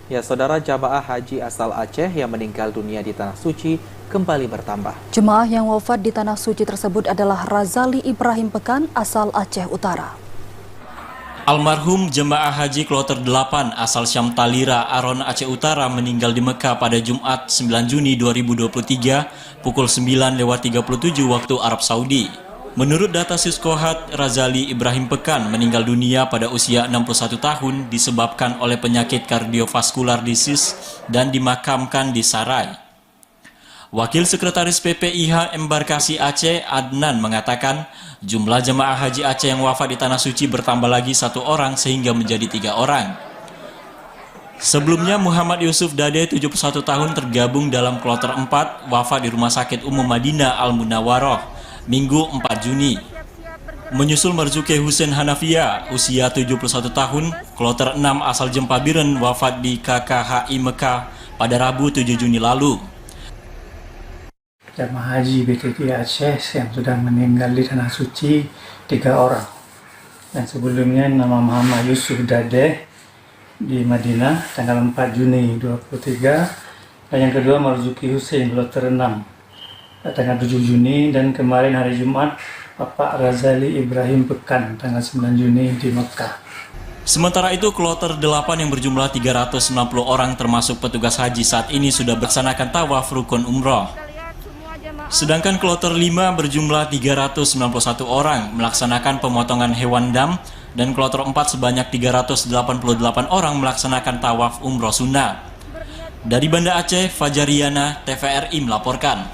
Ya, saudara, jamaah haji asal Aceh yang meninggal dunia di Tanah Suci kembali bertambah. Jemaah yang wafat di Tanah Suci tersebut adalah Razali Ibrahim Pekan asal Aceh Utara. Almarhum jemaah haji kloter 8 asal Syam Talira, Aron, Aceh Utara meninggal di Mekah pada Jumat 9 Juni 2023 pukul 9:37 waktu Arab Saudi. Menurut data Siskohat, Razali Ibrahim Pekan meninggal dunia pada usia 61 tahun disebabkan oleh penyakit kardiovaskular disease dan dimakamkan di Sarai. Wakil Sekretaris PPIH Embarkasi Aceh, Adnan, mengatakan jumlah jemaah haji Aceh yang wafat di Tanah Suci bertambah lagi 1 orang sehingga menjadi 3 orang. Sebelumnya Muhammad Yusuf Dade, 71 tahun, tergabung dalam kloter 4, wafat di Rumah Sakit Umum Madinah Al-Munawaroh, Minggu 4 Juni. Menyusul Marzuki Hussein Hanafia, usia 71 tahun, kloter 6 asal Jempabiren, wafat di KKHI Mekah pada Rabu 7 Juni lalu. Jamaah haji BTT Aceh yang sudah meninggal di Tanah Suci 3 orang. Dan sebelumnya nama Muhammad Yusuf Dade di Madinah tanggal 4 Juni 2023. Dan yang kedua Marzuki Hussein kloter 6 tanggal 7 Juni. Dan kemarin hari Jumat Bapak Razali Ibrahim Pekan tanggal 9 Juni di Mekah. Sementara itu, kloter 8 yang berjumlah 390 orang termasuk petugas haji saat ini sudah melaksanakan tawaf rukun umroh. Sedangkan kloter 5 berjumlah 391 orang melaksanakan pemotongan hewan dam dan kloter 4 sebanyak 388 orang melaksanakan tawaf umroh sunnah. Dari Banda Aceh, Fajariana, TVRI melaporkan.